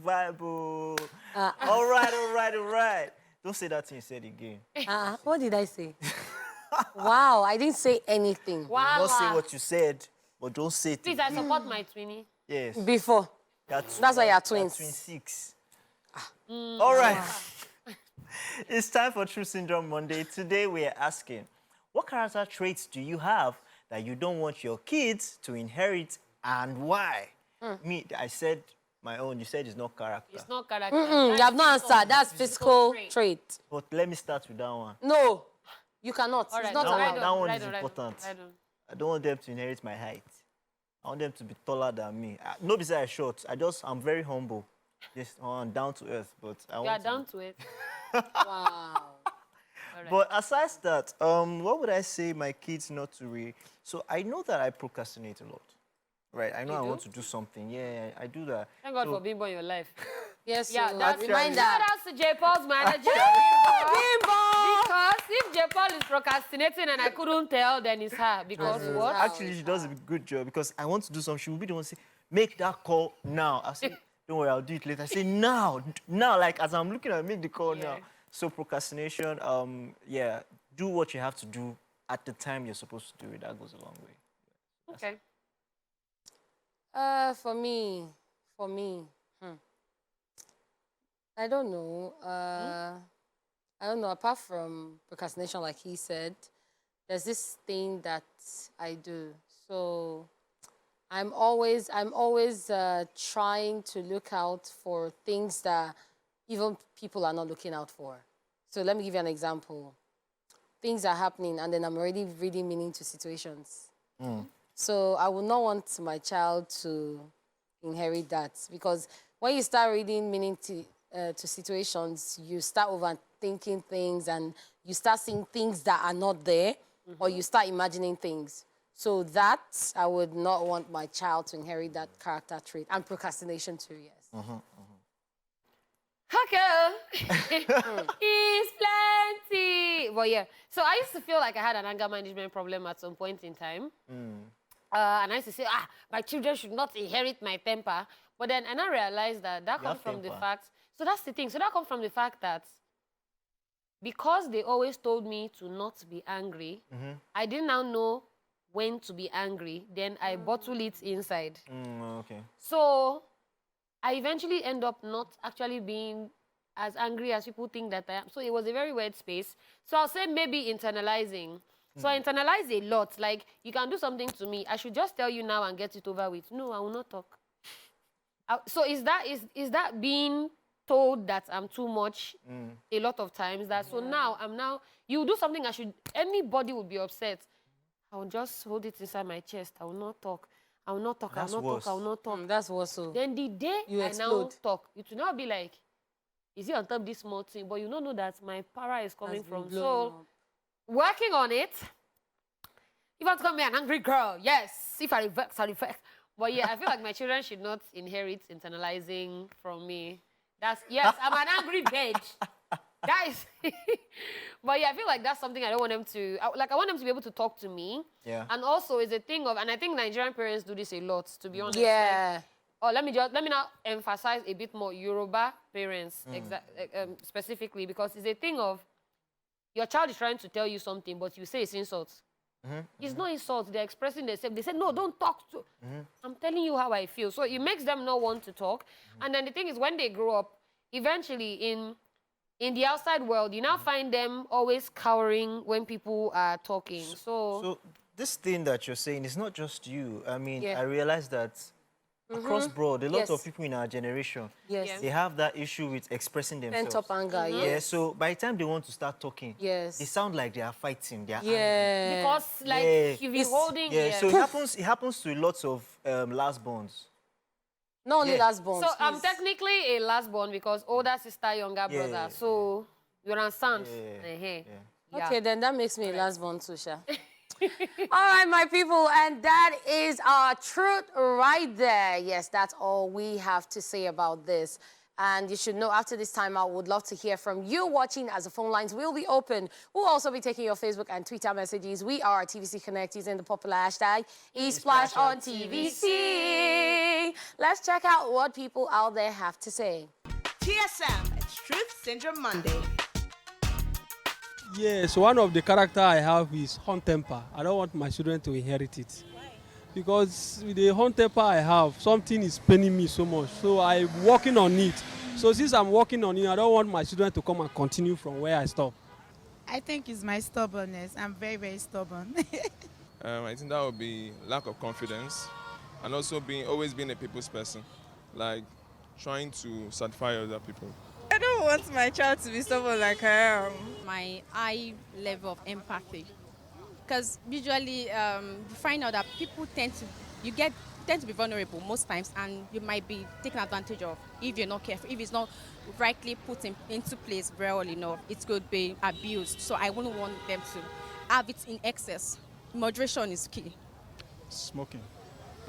vibe. All right. Don't say that thing you said again. What did I say? Wow, I didn't say anything. Wow. Don't say what you said, but don't say it. Please, I support my twinnie. Yes. Before. That's why you're twins. Twin 6. All right. It's time for True Syndrome Monday. Today we are asking, what character traits do you have that you don't want your kids to inherit and why? Me, I said my own. You said it's not character. It's not character. You have not answered. That's physical trait. But let me start with that one. No, you cannot. All right, It's not allowed. That one is important. I don't want them to inherit my height. I want them to be taller than me. No, besides short. I'm very humble. Yes, I'm down to earth, but I want. You are down to it. Wow. But aside that, what would I say my kids not to read? So I know that I procrastinate a lot, right? I know I want to do something. Yeah, I do that. Thank God for Bimbo in your life. Yes, Yeah, that's reminder. Shout out to J. Paul's manager. Bimbo! Because if J. Paul is procrastinating and I couldn't tell, then it's her. Because what? Actually, she does a good job because I want to do something. She will be the one to say, make that call now. I say, don't worry, I'll do it later. I say, now, like as I'm looking at make the call now. So procrastination, yeah, do what you have to do at the time you're supposed to do it. That goes a long way. Okay. For me, I don't know. I don't know. Apart from procrastination, like he said, there's this thing that I do. So I'm always trying to look out for things that even people are not looking out for. So let me give you an example. Things are happening, and then I'm already reading meaning to situations. So I would not want my child to inherit that, because when you start reading meaning to situations, you start overthinking things, and you start seeing things that are not there, or you start imagining things. So that, I would not want my child to inherit that character trait, and procrastination too, yes. Okay. It's plenty. But yeah, so I used to feel like I had an anger management problem at some point in time. And I used to say, my children should not inherit my temper. But then, and I realized that comes from the fact, so that's the thing. So that comes from the fact that because they always told me to not be angry, I didn't now know when to be angry. Then I bottle it inside. Okay. So I eventually end up not actually being as angry as people think that I am. So it was a very weird space. So I'll say maybe internalizing. So I internalize a lot. Like, you can do something to me, I should just tell you now and get it over with. No, I will not talk. So is that being told that I'm too much a lot of times? That so now you do something anybody would be upset. I will just hold it inside my chest. I will not talk. I will not talk. I will not talk. I will not talk. That's worse. So then the day you I now talk, it will now be like, is he on top of this small thing? But you don't know that my para is coming from. So working on it. If I become an angry girl, yes. If I reverse, I reverse. But yeah, I feel like my children should not inherit internalizing from me. Yes, I'm an angry bitch. That is. But yeah, I feel like that's something I don't want them to. I want them to be able to talk to me. Yeah. And also, it's a thing of, and I think Nigerian parents do this a lot, to be honest. Yeah. Like, let me now emphasize a bit more Yoruba parents, specifically, because it's a thing of your child is trying to tell you something, but you say it's insult. It's not insult. They're expressing themselves. They say, no, don't talk to. I'm telling you how I feel. So it makes them not want to talk. And then the thing is, when they grow up, eventually in the outside world, you now find them always cowering when people are talking. So this thing that you're saying is not just you. I mean, Yeah. I realize that across broad, a lot of people in our generation, Yes. they have that issue with expressing themselves. Pent up anger, yes. Yeah, so by the time they want to start talking, Yes. they sound like they are fighting. They are angry. Yeah. because like you've been holding. Yeah, so it happens to lots of last borns. Not only last born. So I'm technically a last born because older sister, younger brother. So you understand? Yeah. Okay, then that makes me a last born too, Sha. All right, my people, and that is our truth right there. Yes, that's all we have to say about this. And you should know after this time, I would love to hear from you watching as the phone lines will be open. We'll also be taking your Facebook and Twitter messages. We are TVC Connect using the popular hashtag eSplash on TVC. Let's check out what people out there have to say. TSM, it's Truth Syndrome Monday. Yes, one of the character I have is hot temper. I don't want my children to inherit it. Why? Because with the hot temper I have, something is paining me so much. So I'm working on it. So since I'm working on it, I don't want my children to come and continue from where I stop. I think it's my stubbornness. I'm very, very stubborn. I think that would be lack of confidence and also always being a people's person, like trying to satisfy other people. I don't want my child to be stubborn like I am. My high level of empathy. Because usually you find out that people tend to be vulnerable most times, and you might be taken advantage of if you're not careful. If it's not rightly put into place very well enough, it could be abused. So I wouldn't want them to have it in excess. Moderation is key. Smoking.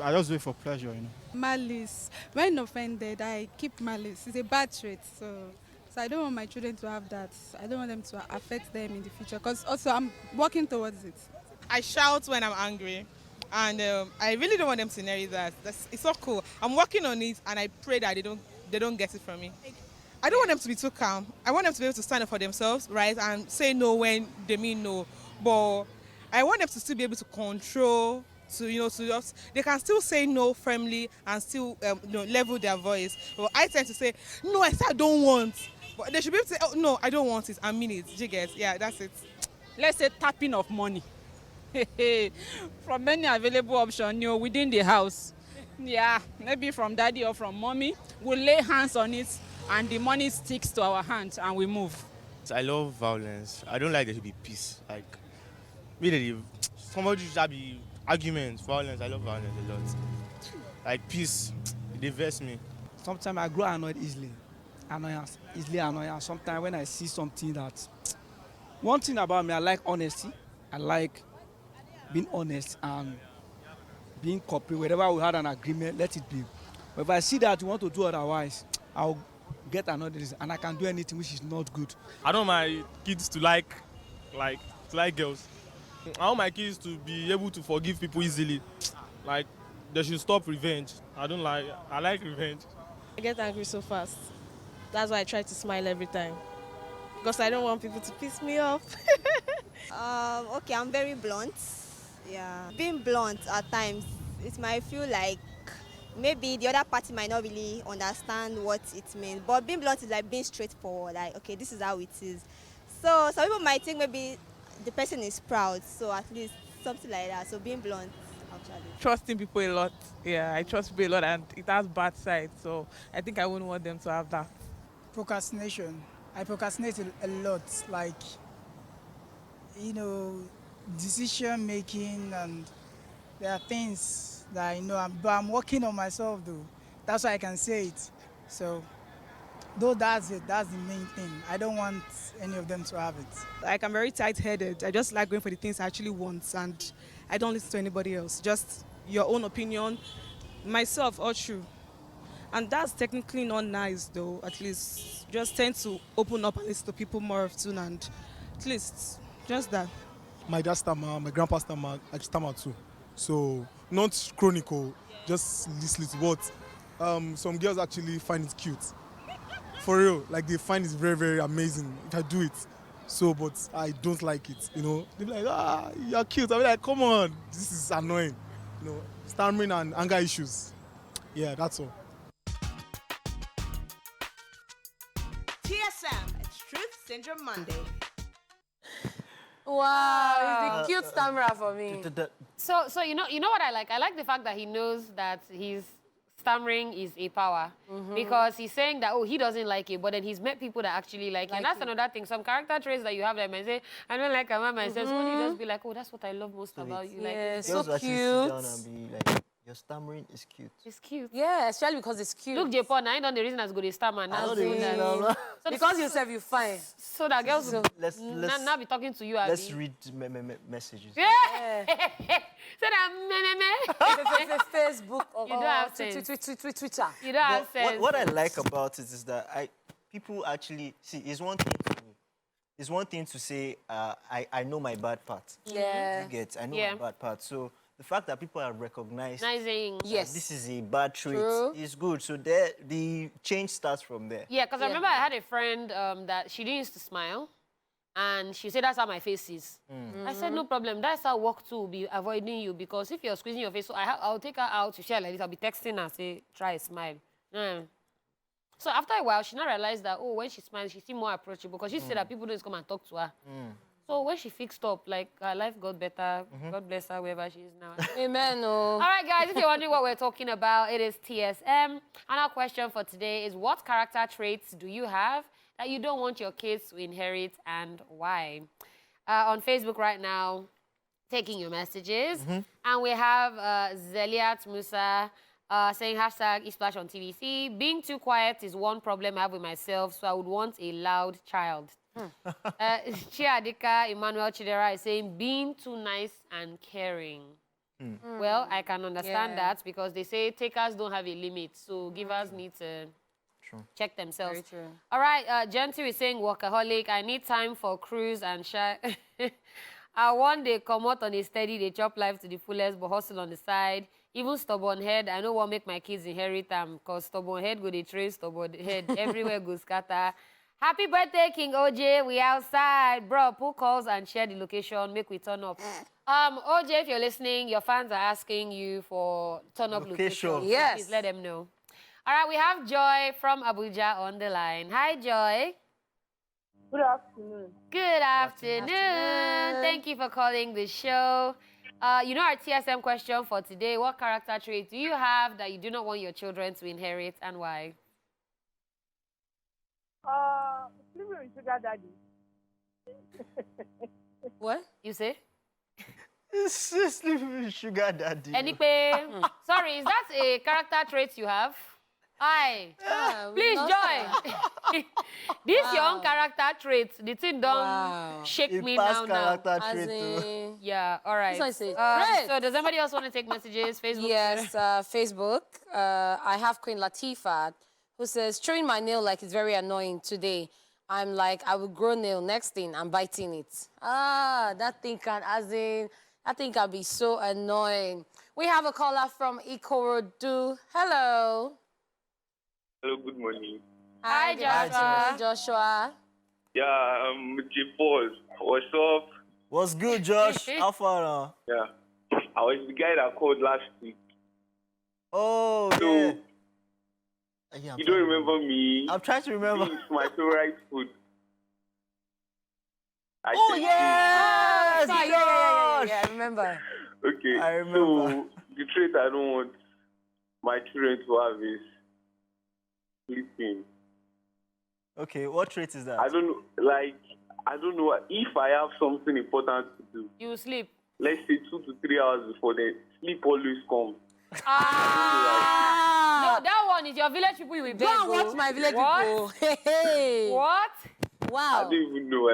I just do it for pleasure, you know. Malice. When offended, I keep malice. It's a bad trait. So I don't want my children to have that. I don't want them to affect them in the future. Because also I'm working towards it. I shout when I'm angry. And I really don't want them to inherit that. It's not cool. I'm working on it, and I pray that they don't get it from me. I don't want them to be too calm. I want them to be able to stand up for themselves, right, and say no when they mean no. But I want them to still be able to control, they can still say no firmly and still level their voice. But I tend to say, no, I don't want. But they should be able to say, oh, no, I don't want it, I mean it. Do you get? Yeah, that's it. Let's say tapping of money. From any available option, within the house. Yeah, maybe from daddy or from mommy. We'll lay hands on it and the money sticks to our hands and we move. I love violence. I don't like there should be peace. Like, really, somebody should be arguments, violence. I love violence a lot. Like peace, it diverts me. Sometimes I grow annoyed easily. Easily annoyed. Sometimes when I see something that... One thing about me, I like honesty. I like being honest and being cooperative. Wherever we had an agreement, let it be. But if I see that you want to do otherwise, I'll get another reason, and I can do anything which is not good. I don't want my kids to like girls. I want my kids to be able to forgive people easily. Like, they should stop revenge. I like revenge. I get angry so fast. That's why I try to smile every time. Because I don't want people to piss me off. Okay, I'm very blunt. Yeah. Being blunt at times, it might feel like maybe the other party might not really understand what it means. But being blunt is like being straightforward. Like, okay, this is how it is. So some people might think maybe the person is proud. So at least something like that. So being blunt, actually. Trusting people a lot. Yeah, I trust people a lot, and it has bad sides. So I think I wouldn't want them to have that. Procrastination. I procrastinate a lot. Like, decision making, and there are things that I know, but I'm working on myself though. That's why I can say it. So, though that's it, that's the main thing. I don't want any of them to have it. Like, I'm very tight-headed. I just like going for the things I actually want, and I don't listen to anybody else. Just your own opinion, myself, all true. And that's technically not nice though. At least just tend to open up and listen to people more often, and at least just that. My dad stammer, my grandpa stammer, I stammer too. So not chronicle, just little what. Some girls actually find it cute. For real, like they find it very, very amazing if I do it. So, but I don't like it, They'll be like, you're cute. I'll be like, come on, this is annoying. Stammering and anger issues. Yeah, that's all. TSM, it's Truth Syndrome Monday. Wow, he's the cute stammerer for me. So you know what I like? I like the fact that he knows that his stammering is a power. Because he's saying that, he doesn't like it, but then he's met people that actually like it. And that's another thing. Some character traits that you have that might say, I don't like Amama. So you just be like, that's what I love most about you. Yeah, like, so cute. Sit down and be like, Your stammering is cute. It's cute. Yeah, especially because it's cute. Look, Japan, I ain't done the reason as good as stammer. Now, know the reason, no. Because you said you fine. So that girls will Let's now be talking to you. let's Abi. read messages. Yeah. Say that me. Facebook or You don't have sense. Twitter. You don't have But sense. what I like about it is that people actually see. It's one thing to say I know my bad part. Yeah. You get I know Yeah. my bad part. So the fact that people are recognized Recognizing. Yes. this is a bad trait True. is good. So the change starts from there. Yeah, because I remember I had a friend that she didn't used to smile. And she said, that's how my face is. I said, no problem. That's how work too will be avoiding you. Because if you're squeezing your face, so I'll take her out to share like this. I'll be texting her, say, try a smile. So after a while, she now realized that, oh, when she smiles, she seems more approachable. Because she said that people don't just come and talk to her. So when she fixed up, like, her life got better. God bless her, wherever she is now. Amen. Oh. All right, guys, if you're wondering what we're talking about, it is TSM. And our question for today is, what character traits do you have that you don't want your kids to inherit, and why? On Facebook right now, taking your messages. And we have Zeliat Musa saying hashtag eSplash on TVC. Being too quiet is one problem I have with myself, so I would want a loud child. Chiadika Emmanuel Chidera is saying being too nice and caring. Well, I can understand that because they say takers don't have a limit, so givers need to check themselves. Very true. All right, Gentle is saying workaholic. I need time for cruise and shy. I want they come out on a steady, they chop life to the fullest, but hustle on the side. Even stubborn head, I know what make my kids inherit them, because stubborn head go they trace stubborn head. Everywhere go scatter. Happy birthday, King OJ. We outside. Bro, pull calls and share the location. Make we turn up. OJ, if you're listening, your fans are asking you for turn up location. Yes. Please let them know. All right, we have Joy from Abuja on the line. Hi, Joy. Good afternoon. Good afternoon. Thank you for calling the show. You know our TSM question for today. What character trait do you have that you do not want your children to inherit, and why? Sleeping with sugar daddy. What? You say? It's just sleeping with sugar daddy. Sorry, is that a character trait you have? Hi. Please, Joy. This your own character trait. The thing don't shake me now. Yeah, all right. So does anybody else want to take messages? Facebook? Yes, Facebook. I have Queen Latifah, who says, chewing my nail like it's very annoying today. I'm like, I will grow nail. Next thing, I'm biting it. That thing can be so annoying. We have a caller from Ikorodu. Hello. Hello, good morning. Hi, Joshua. Joshua. Yeah, J-Paul. What's up? What's good, Josh? How far now? Yeah. I was the guy that called last week. Oh, so, yeah. You don't remember me? I'm trying to remember. It's my favorite food. Yes! Yeah, I remember. Okay. I remember. So, the trait I don't want my children to have is sleeping. Okay, what trait is that? I don't know. If I have something important to do, you sleep. Let's say 2 to 3 hours before, then sleep always comes. No, that one is your village people you will beg. Go and watch my village people. Hey. What? Wow. I don't even know.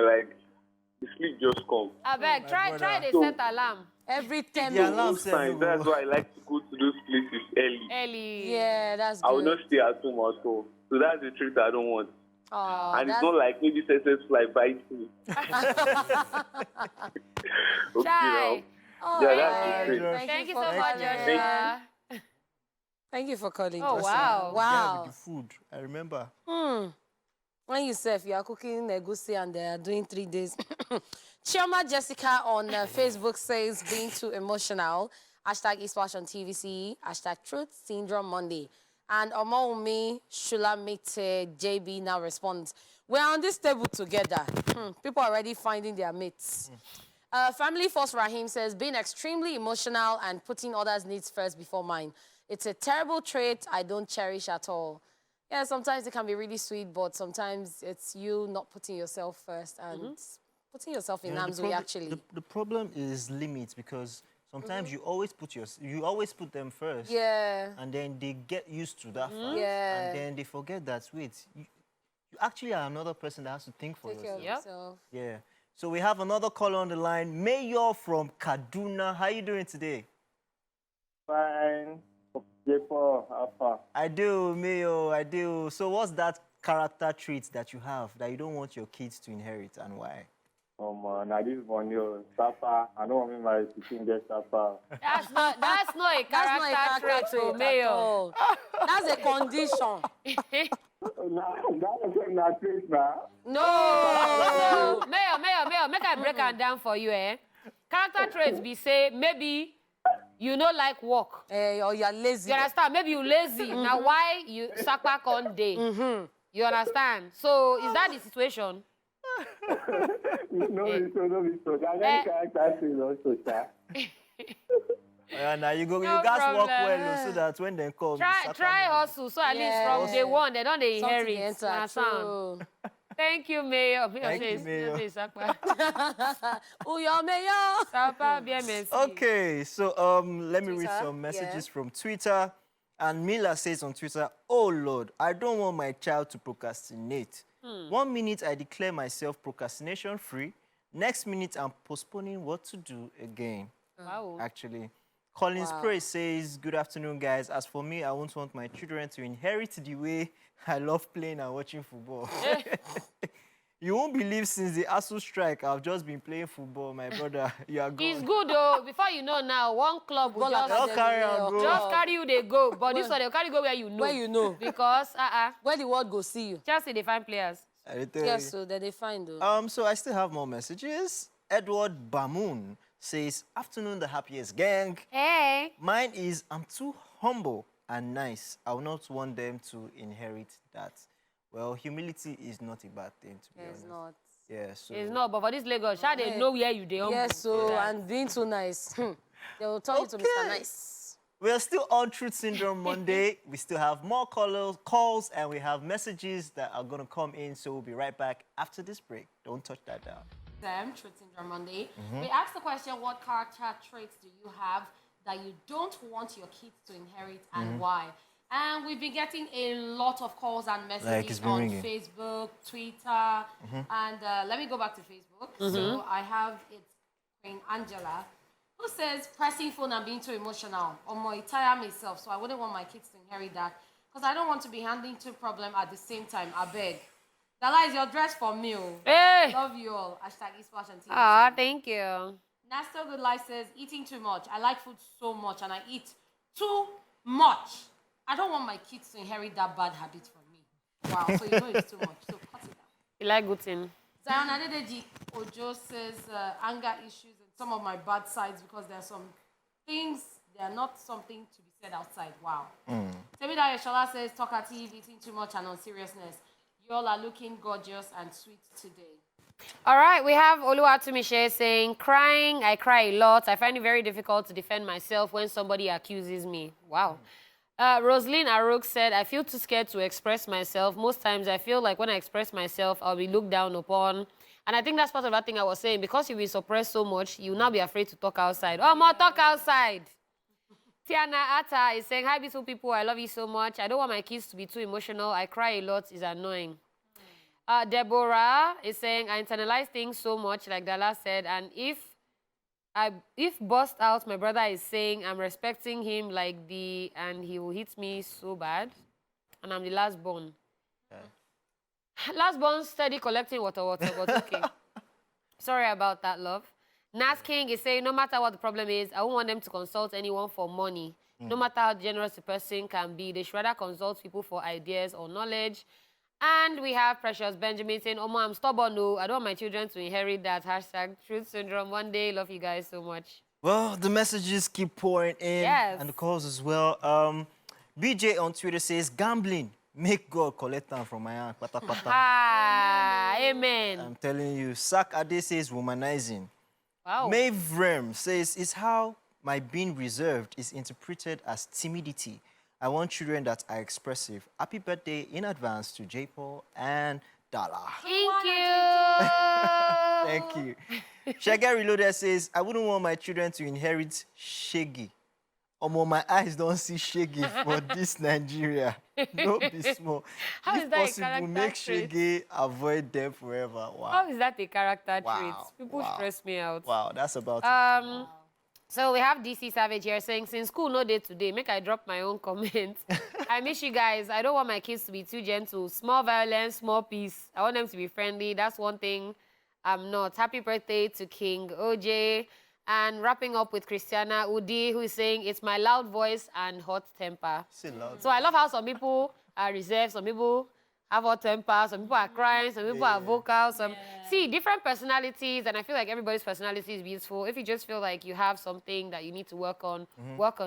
The sleep just comes. I beg, try the set alarm. Every 10 minutes. That's why I like to go to those places early. Yeah, that's good. I will not stay at home at all. So that's the trick I don't want. And it's not like maybe success fly bites me. Okay, that's the trick. Thank you so much, Joshua. Thank you for calling. Oh, wow. Yeah, with the food. I remember. When you say you are cooking egusi and they are doing 3 days. Chioma Jessica on Facebook says being too emotional. Hashtag eSplash on TVC. Hashtag Truth Syndrome Monday. And Omaumi Shulamite JB now responds, we're on this table together. People are already finding their mates. Family Force Rahim says, being extremely emotional and putting others' needs first before mine. It's a terrible trait I don't cherish at all. Yeah, sometimes it can be really sweet, but sometimes it's you not putting yourself first and putting yourself in harm's way, actually. The problem is limits, because Sometimes you always put them first. Yeah. And then they get used to that fact. Yeah. And then they forget that, wait, you actually are another person that has to think for Take care yourself. of yourself. Yeah. So we have another caller on the line. Mayor from Kaduna. How are you doing today? Fine. Alpha. I do, Mayo, I do. So what's that character trait that you have that you don't want your kids to inherit, and why? Oh man, I this one yo, Sapa. I don't want my 15 get Sapa. That's not a character trait, at Mayo. all. That's a condition. That's not trait now. No. Mayo, make I break am down for you, eh? Character traits be say maybe you no like work. Or you're lazy. You understand? Maybe you lazy. Now why you sack back on day? You understand? So is that the situation? No, be so. That character trait also, sir. Yeah, now you No guys work problem. well so that when they come, Try hustle, so at least from day one they don't Something inherit. enter, Understand? true. Thank you, Mayor. Thank you, Mayor. Uyo Mayor. Sapa, bien merci. Okay, so let me read Twitter, some messages yeah. from Twitter. And Mila says on Twitter, oh Lord, I don't want my child to procrastinate. 1 minute I declare myself procrastination free. Next minute I'm postponing what to do again. Wow. Actually. Collins Praise says, good afternoon, guys. As for me, I won't want my children to inherit the way I love playing and watching football. You won't believe since the ASU strike, I've just been playing football, my brother. You are gone. It's good though. Before you know now, one club will just carry on, go. Just carry you, they go. But this one, they'll carry you go where you know. Where you know. Because, where the world go see you. Chelsea, they find players. Yes, so that they find though. So I still have more messages. Edward Bamoon says, afternoon, the happiest gang. Hey. Mine is, I'm too humble and nice. I will not want them to inherit that. Well, humility is not a bad thing, to be honest. It's not. Yeah, so... It's not, but for this Lagos, shall they know where you they humble? Yes, so, and being too nice. They will turn you to Mr. Nice. We are still on Truth Syndrome Monday. We still have more calls, and we have messages that are going to come in, so we'll be right back after this break. Don't touch that down. Truth Syndrome Monday. We asked the question, what character traits do you have that you don't want your kids to inherit and why? And we've been getting a lot of calls and messages on ringing. Facebook, Twitter, and let me go back to Facebook. So I have Queen Angela, who says, pressing phone and being too emotional. Or more, it tire myself, so I wouldn't want my kids to inherit that. Because I don't want to be handling two problems at the same time. I beg. Dala is your dress for me. Hey. Love you all. Hashtag Eastwash and TV. Ah, thank you. Nasty Good Life says, eating too much. I like food so much and I eat too much. I don't want my kids to inherit that bad habit from me. Wow, so you know it's too much. So cut it down. You like good thing. Zion Adedeji Ojo says anger issues and some of my bad sides because there are some things, they are not something to be said outside. Wow. Temida Yeshola says talkative, eating too much and unseriousness. You all are looking gorgeous and sweet today. All right, we have Oluwatumishe saying, crying, I cry a lot. I find it very difficult to defend myself when somebody accuses me. Wow. Rosaline Aruk said, I feel too scared to express myself. Most times I feel like when I express myself, I'll be looked down upon. And I think that's part of that thing I was saying. Because you'll be suppressed so much, you'll now be afraid to talk outside. Oh, more talk outside. Tiana Atta is saying, hi, beautiful people. I love you so much. I don't want my kids to be too emotional. I cry a lot. It's annoying. Deborah is saying, I internalize things so much, like Dala said. And if bust out, my brother is saying, I'm respecting him like and he will hit me so bad. And I'm the last born. Okay. Last born steady collecting water, but okay. Sorry about that, love. Nas King is saying, no matter what the problem is, I won't want them to consult anyone for money. No matter how generous a person can be, they should rather consult people for ideas or knowledge. And we have Precious Benjamin saying, oh, I'm stubborn, no. I don't want my children to inherit that. Hashtag Truth Syndrome. One day, love you guys so much. Well, the messages keep pouring in. Yes. And the calls as well. BJ on Twitter says, gambling. Make God collect them from my hand. Pata, pata. Ah, amen. I'm telling you. Sak Ade says, womanizing. Wow. Mavrem says, it's how my being reserved is interpreted as timidity. I want children that are expressive. Happy birthday in advance to J. Paul and Dala. Thank you. Thank you. Shaggy Reloaded says, I wouldn't want my children to inherit shaggy. My eyes don't see shaggy for this Nigeria. No be small. How if is that a possible, character make trait? shaggy, avoid them forever. Wow. How is that a character Wow. trait? People Wow. stress me out. Wow, that's about it. So we have DC Savage here saying, since school no day today, make I drop my own comment. I miss you guys. I don't want my kids to be too gentle. Small violence, small peace. I want them to be friendly. That's one thing I'm not. Happy birthday to King OJ. And wrapping up with Christiana Udi, who is saying, it's my loud voice and hot temper. So I love how some people are reserved, some people have hot temper, some people are crying, some people are vocal. See, different personalities, and I feel like everybody's personality is beautiful. If you just feel like you have something that you need to work on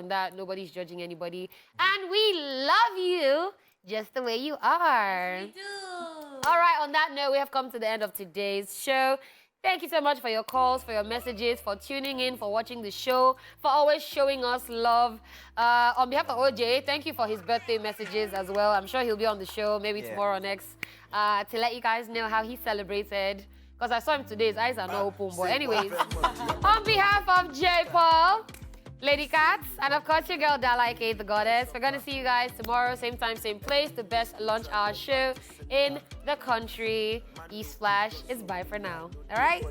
that. Nobody's judging anybody. And we love you just the way you are. Yes, we do. All right, on that note, we have come to the end of today's show. Thank you so much for your calls, for your messages, for tuning in, for watching the show, for always showing us love. On behalf of OJ, thank you for his birthday messages as well. I'm sure he'll be on the show, maybe tomorrow or next, to let you guys know how he celebrated. Because I saw him today, his eyes are not open. But anyways, on behalf of J. Paul, Lady Cats, and of course your girl Dala, aka the Goddess, we're going to see you guys tomorrow, same time, same place, the best lunch hour show in the country. East Flash is bye for now. All right?